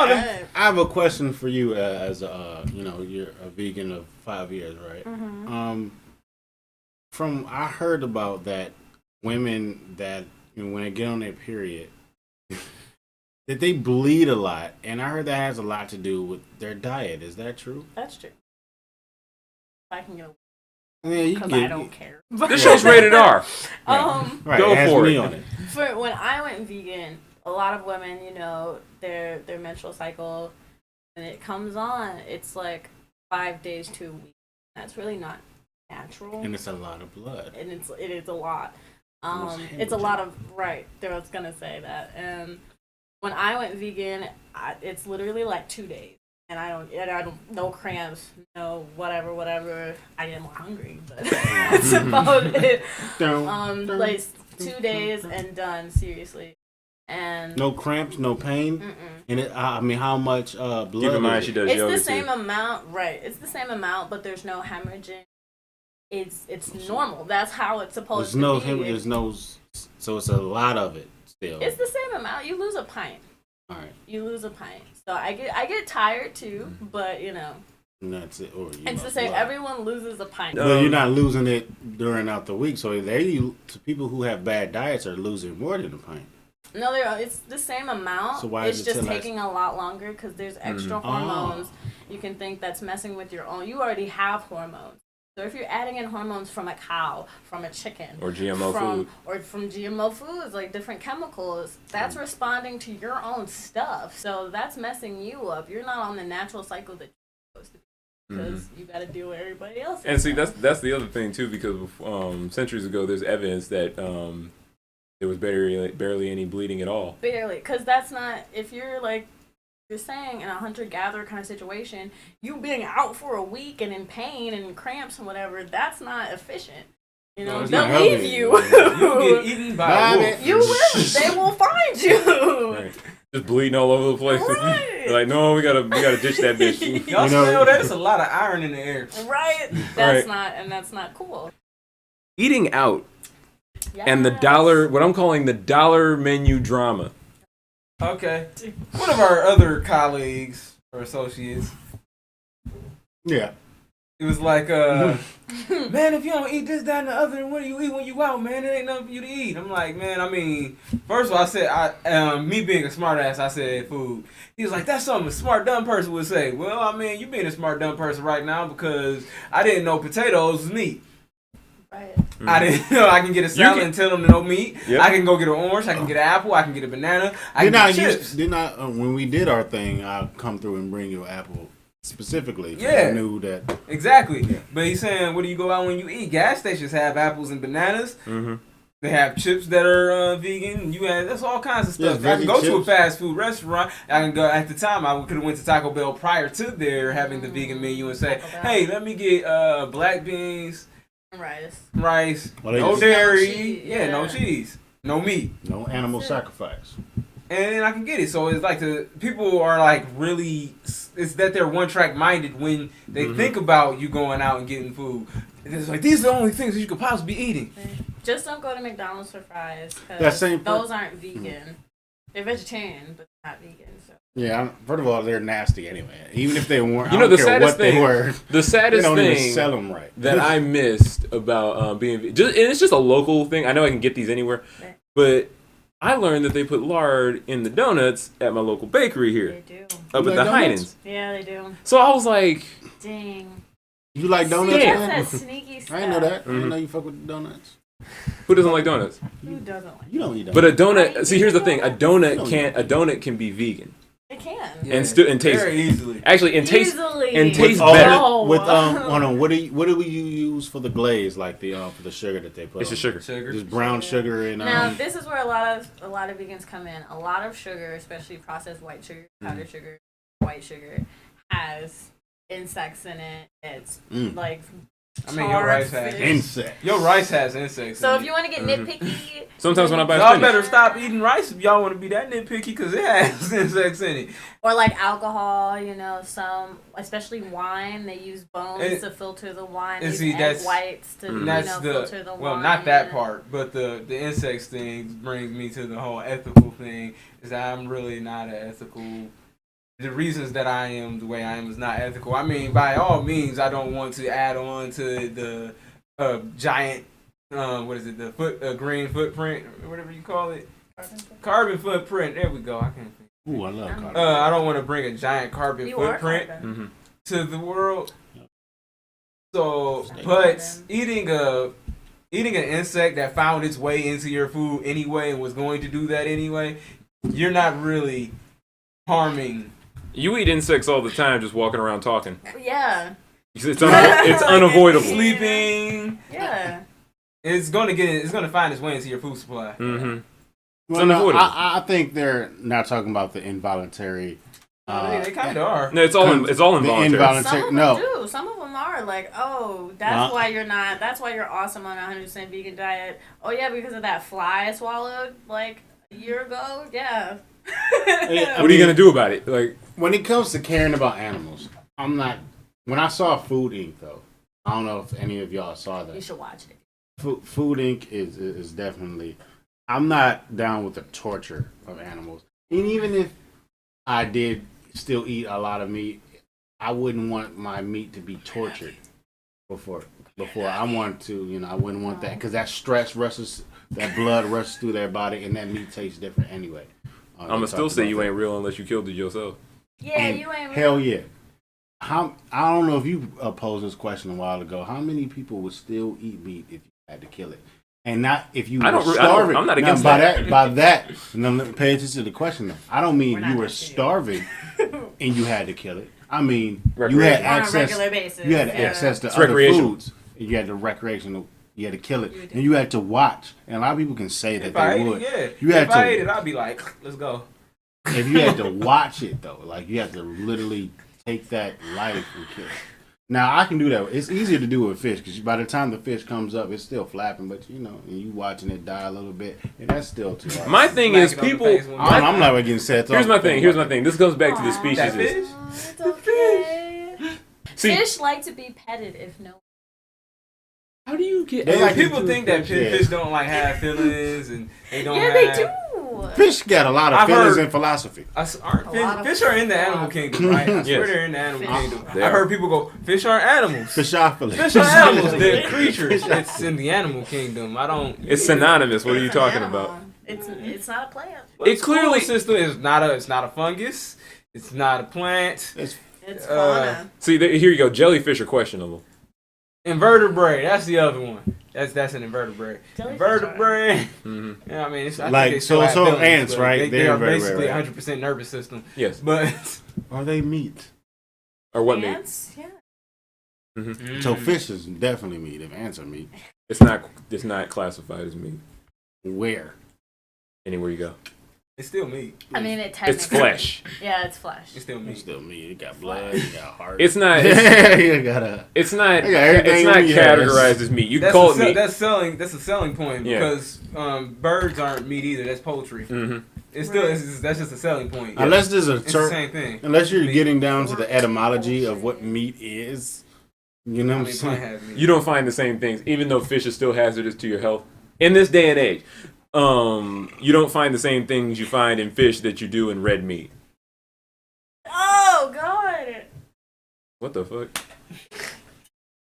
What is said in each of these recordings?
I have a question for you as you're a vegan of 5 years, right? From I heard about that women that when they get on their period that they bleed a lot, and I heard that has a lot to do with their diet. Is that true? That's true. I can go Yeah, because I don't care. This show's rated R. Right, go it for me it. on it. For when I went vegan, a lot of women, their menstrual cycle, and it comes on, it's like 5 days to a week. That's really not natural. And it's a lot of blood. And it is a lot. It's a lot of right. I was gonna say that. And when I went vegan, it's literally like 2 days. And I don't, no cramps, no whatever. I am hungry, but that's about it. Like 2 days and done, seriously. And no cramps, no pain. And how much blood? Keep in mind she does it's yoga the same too. amount, right? It's the same amount, but there's no hemorrhaging. It's normal. That's how it's supposed to be. There's no, so it's a lot of it still. It's the same amount. You lose a pint. All right. You lose a pint. So I get tired too, but And that's it. Or it's the same. Everyone loses a pint. Well, you're not losing it during out the week. So people who have bad diets are losing more than a pint. No, it's the same amount. So why it's is it just taking a lot longer because there's extra hormones. You can think that's messing with your own. You already have hormones. So if you're adding in hormones from a cow, from a chicken, or GMO food, or from GMO foods, like different chemicals, that's responding to your own stuff. So that's messing you up. You're not on the natural cycle that you're supposed to be because you got to deal with everybody else. And see, that's the other thing too, because centuries ago, there's evidence that there was barely any bleeding at all. Barely, because that's not if you're like. You're saying in a hunter-gatherer kind of situation, you being out for a week and in pain and cramps and whatever, that's not efficient. They'll leave you. You get eaten by a wolf. You will. They will find you. Right. Just bleeding all over the place. Right. Like, no, we gotta ditch that bitch. Y'all smell that? It's a lot of iron in the air. Right. That's not cool. Eating out Yes. and the dollar, what I'm calling the dollar menu drama. Okay. One of our other colleagues or associates, Yeah. it was like, man, if you don't eat this, that, and the other, what do you eat when you out, man? It ain't nothing for you to eat. I'm like, man, first of all, I said, me being a smart ass, I said food. He was like, that's something a smart, dumb person would say. Well, you being a smart, dumb person right now because I didn't know potatoes was meat. Right. I didn't know I can get a salad and tell them no meat. Yep. I can go get an orange. I can get an apple. I can get a banana. I can get chips. When we did our thing, I'll come through and bring you an apple specifically. Yeah. I knew that. Exactly. Yeah. But he's saying, what do you go out when you eat? Gas stations have apples and bananas. Mm-hmm. They have chips that are vegan. That's all kinds of stuff. I can go to a fast food restaurant. I can go. At the time, I could have went to Taco Bell prior to their having the vegan menu and say, hey, let me get black beans. Rice, no dairy, no cheese, no meat, no animal sacrifice, and I can get it. So it's like people are like really, it's that they're one track minded when they think about you going out and getting food. It's like these are the only things that you could possibly be eating. Just don't go to McDonald's for fries because those aren't vegan. They're vegetarian, but not vegan. So. Yeah, first of all, they're nasty anyway. Even if they weren't, the saddest thing, the saddest they don't thing even sell them right. that I missed about being and it's just a local thing. I know I can get these anywhere, but I learned that they put lard in the donuts at my local bakery here. They do. Up at the Heinens. Yeah, they do. So I was like, dang. You like donuts? That's that sneaky stuff. I didn't know that. I didn't know you fuck with donuts. Who doesn't like donuts? Who doesn't like? You don't eat donuts. But a donut. See, here's the thing: a donut can be vegan. It can. Yeah, and taste very easily. Actually, and taste better. With hold on, what do you use for the glaze? Like for the sugar that they put? It's on? just sugar. Just brown sugar and. Now this is where a lot of vegans come in. A lot of sugar, especially processed white sugar, powdered sugar, white sugar, has insects in it. It's like. Your rice has insects. Your rice has insects. So if you want to get nitpicky, sometimes when I buy y'all better stop eating rice if y'all want to be that nitpicky because it has insects in it. Or like alcohol, some, especially wine, they use bones to filter the wine. And see, that's whites to filter the wine. Well, not that part, but the insects thing brings me to the whole ethical thing. Is that I'm really not an ethical the reasons that I am the way I am is not ethical. I mean, by all means, I don't want to add on to the giant, what is it, the green footprint, or whatever you call it, carbon footprint. There we go. I can't think. Ooh, I love carbon. I don't want to bring a giant carbon You are footprint carbon. to the world. So, but eating an insect that found its way into your food anyway and was going to do that anyway, you're not really harming. You eat insects all the time, just walking around talking. Yeah. It's unavoidable. Sleeping. Yeah. It's gonna find its way into your food supply. Mm-hmm. Well, no, I think they're not talking about the involuntary. They kind of are. No, it's all involuntary. Some of them do. Some of them are like, oh, that's why you're not. That's why you're awesome on a 100% vegan diet. Oh yeah, because of that fly I swallowed like a year ago. Yeah. What are you gonna do about it? Like, when it comes to caring about animals, I'm not. When I saw Food Inc. though, I don't know if any of y'all saw that. You should watch it. Food Inc. is definitely. I'm not down with the torture of animals, and even if I did still eat a lot of meat, I wouldn't want my meat to be tortured before I want to. I wouldn't want that because that stress rushes, that blood rushes through their body, and that meat tastes different anyway. I'm gonna still say you ain't real unless you killed it yourself. Yeah, And you ain't. hell yeah. I don't know if you posed this question a while ago. How many people would still eat meat if you had to kill it? And not if you were starving. I'm not against that. By that, no, pay attention to the question though. I don't mean you were starving and you had to kill it. I mean you had access. On a regular basis. You had access to other foods. You had the recreational. You had to kill it, and you had to watch. And a lot of people can say that they would. You had if I ate it, I'd be like, let's go. If you had to watch it though, like you had to literally take that life and kill it. Now I can do that. It's easier to do with fish because by the time the fish comes up, it's still flapping. But and you watching it die a little bit, and that's still too hard. My thing is, people. I'm not getting set. Here's my thing. This goes back to the species. Fish? It's okay. See, Fish like to be petted if no. how do you get? People think that fish don't like have feelings and they don't. Yeah, they do. Fish got a lot of feelings and philosophy. Fish are in the animal kingdom, right? I swear they're in the animal kingdom. I heard people go, fish aren't animals. Fishophily. Fish are animals. They're creatures. It's in the animal kingdom. It's synonymous. What are you talking about? It's not a plant. It clearly system is not a. It's not a fungus. It's not a plant. It's fauna. See, here you go. Jellyfish are questionable. Invertebrate. That's the other one. That's an invertebrate. Invertebrate. Mm-hmm. Yeah, I mean, I like think so ants, right? They are basically 100% nervous system. Yes, but are they meat? Or what Ants? meat? Yeah. Mm-hmm. So fish is definitely meat. If ants are meat, It's not classified as meat. where? Anywhere you go, it's still meat. I mean, it's flesh. Yeah, it's flesh. It's still meat. It's still meat. It got blood. It got heart. It's not. You got It's not. I got everything It's not we have. categorized as meat. You can That's call it meat. That's selling. That's a selling point Yeah. because birds aren't meat either. That's poultry. Mm-hmm. It's still that's just a selling point. Unless there's a It's the same thing. Unless you're Meat. getting down to the etymology of what meat is, you know what I'm Plant saying? has meat. You don't find the same things, even though fish is still hazardous to your health in this day and age. You don't find the same things you find in fish that you do in red meat. Oh God. What the fuck?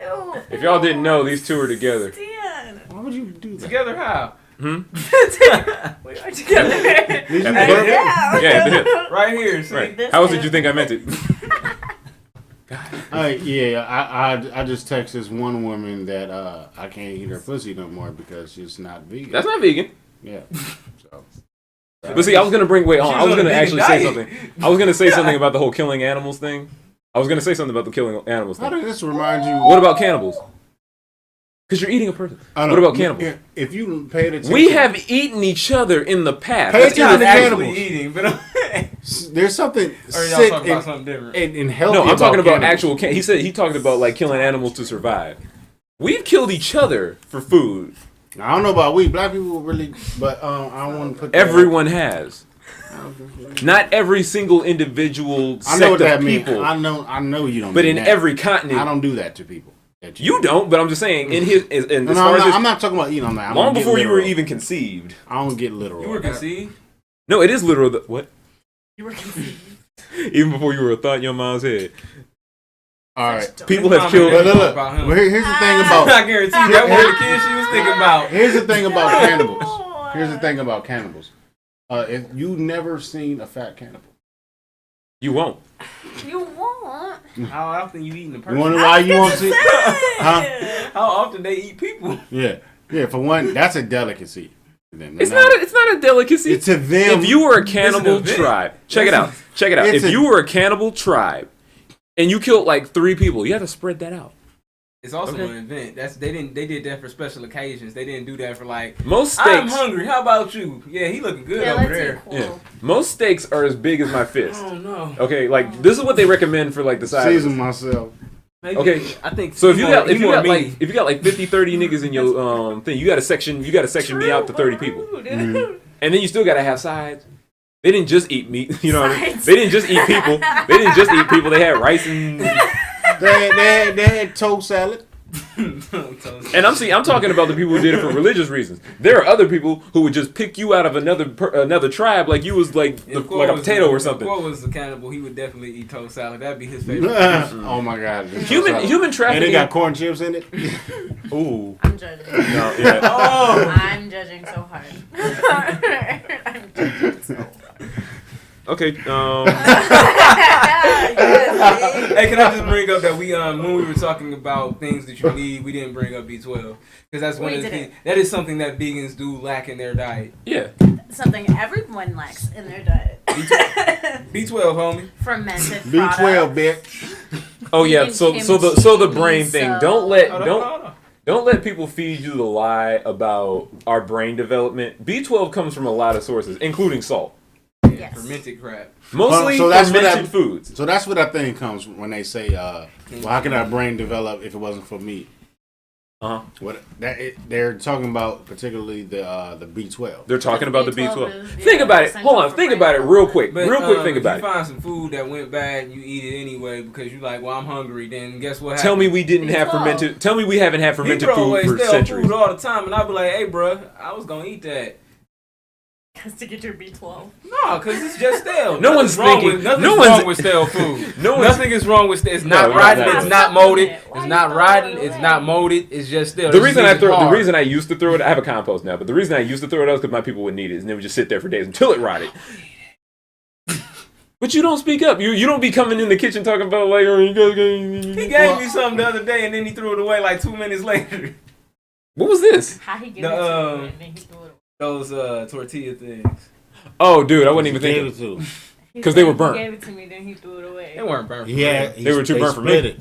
Ew. If y'all didn't know, these two are together. Stan. Why would you do that? Together how? We are together. At the Hey, hip? Yeah. Yeah, at the hip. Right here. See? Right. This How else is- did you think I meant it? I just texted this one woman that I can't eat her pussy no more because she's not vegan. That's not vegan. Yeah. So. But see, I was gonna bring. Wait, hold on. She's I was on a gonna vegan actually say diet. something. I was gonna say something about the whole killing animals thing. I was gonna say something about the killing animals How thing. did this remind you? What about cannibals? Because you're eating a person. I know, What about cannibals? If you paid attention, We have eaten each other in the past. Pay That's attention Not to eating- cannibals. actually eating, but there's something or y'all sick talking about something different. and healthy. No, I'm talking about cannibals. actual. He said he talked about like killing animals to survive. We've killed each other for food. I don't know about we black people really, but I don't want to put that Everyone has. Not every single individual I know sect what that of means. people, I know you don't. but mean in that. every continent, I don't do that to people. That you don't. But I'm just saying, in his, in No, as far as I'm not talking about eating. I'm long gonna get before you were literal. even conceived. I don't get literal. You were conceived. No, it is literal. What? You were conceived. Even before you were a thought in your mom's head. All right. People have killed. Look. About him. Well, here's the thing about. I guarantee that was the kid she was thinking about. Here's the thing about cannibals. Here's the thing about cannibals. If you never seen a fat cannibal, You won't. You won't. How often you eating a you person? wonder why you won't see? Huh? How often they eat people? Yeah. For one, that's a delicacy. to them. It's not a delicacy. It's to them. If you were a cannibal tribe, check it out. If you were a cannibal tribe and you killed like 3 people, you have to spread that out. It's also an event. They did that for special occasions. They didn't do that for like most steaks. I'm hungry. How about you? Yeah, he looking good over there. Cool. Yeah. Most steaks are as big as my fist. Oh no. Okay, like this is what they recommend for like the size. Season myself. Maybe, Okay, I think so if you got like 50, 30 niggas in your thing, you got to section me out to 30 people, and then you still got to have sides. They didn't just eat meat, you know what I mean? They didn't just eat people. They had rice and They had toast salad. and I'm talking about the people who did it for religious reasons. There are other people who would just pick you out of another tribe like you was like a potato or something. If Quo was a cannibal, he would definitely eat toast salad. That'd be his favorite. Oh my god. Human trafficking. And they got corn chips in it. Ooh. I'm judging. No, yeah. I'm judging so hard. I'm judging so hard. Okay. Hey, can I just bring up that we when we were talking about things that you need, we didn't bring up B12 because that's one of the things that is something that vegans do lack in their diet. Yeah. Something everyone lacks in their diet. B12, homie. Fermented B12, bitch. Oh yeah. So the brain thing. Don't Hold on. Don't let people feed you the lie about our brain development. B12 comes from a lot of sources, including salt. Yes. Fermented crap. Mostly So that's fermented foods. So that's where that thing comes when they say, well, how can our brain develop if it wasn't for meat? They're talking about particularly the B12. They're talking about the B12. is, Think about it. Hold on. Think about it real quick. But, Think about if you find some food that went bad and you eat it anyway because you're like, well, I'm hungry, then guess what happens? Tell me we didn't have fermented. Tell me we haven't had fermented food for centuries. Food all the time, and I'll be like, hey, bro, I was gonna eat that. Because to get your B12. No, because it's just stale. Nothing's wrong with stale food. Nothing is wrong with stale. It's not rotten. It's not molded. It's not rotten. It's not molded. It's just stale. The reason I used to throw it, I have a compost now, but the reason I used to throw it out is because my people would need it, and they would just sit there for days until it rotted. But you don't speak up. You don't be coming in the kitchen talking about like, oh, you guys. He gave me something the other day, and then he threw it away like 2 minutes later. What was this? How he gave it to you, and then he threw it away. Those tortilla things. Oh, dude, I wasn't even thinking. Because they were burnt. He gave it to me, then he threw it away. They weren't burnt. Yeah, they were too burnt for me.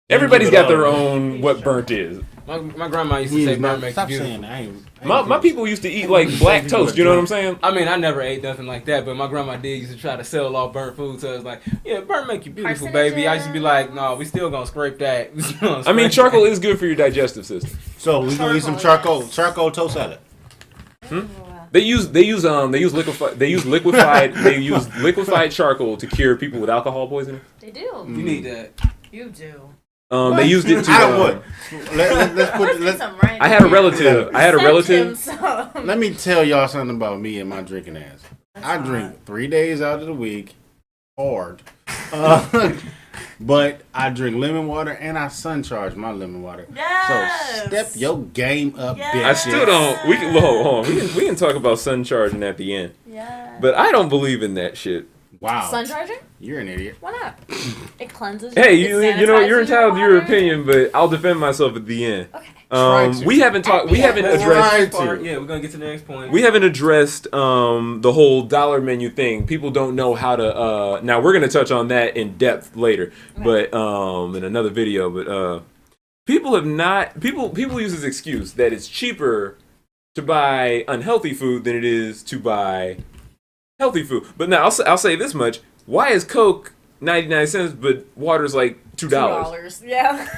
Everybody's got their own what burnt is. My grandma used to say burnt makes you beautiful. My people used to eat like black toast. You know what I'm saying? I mean, I never ate nothing like that, but my grandma did used to try to sell off burnt food. So it's like, yeah, burnt make you beautiful, baby. I used to be like, no, we still gonna scrape that. I mean, charcoal is good for your digestive system. So we gonna eat some charcoal toast salad. They use liquefied charcoal to cure people with alcohol poisoning. They do. You need that. You do. They used it to. I had a relative. Let me tell y'all something about me and my drinking ass. I drink 3 days out of the week, hard. But I drink lemon water and I sun charge my lemon water. Yes. So step your game up, bitch. I still don't. We can hold on. We can talk about sun charging at the end. Yeah. But I don't believe in that shit. Wow. Sun charging? You're an idiot. Why not? It cleanses. Hey, you know you're sanitizes entitled to your water. opinion, but I'll defend myself at the end. Okay. We haven't addressed. Yeah, we're gonna get to the next point. We haven't addressed the whole dollar menu thing. People don't know how to. Now we're gonna touch on that in depth later, but in another video. But people have not. People use this excuse that it's cheaper to buy unhealthy food than it is to buy healthy food. But now I'll say this much: why is Coke 99 cents but water's like $2? $2. Yeah.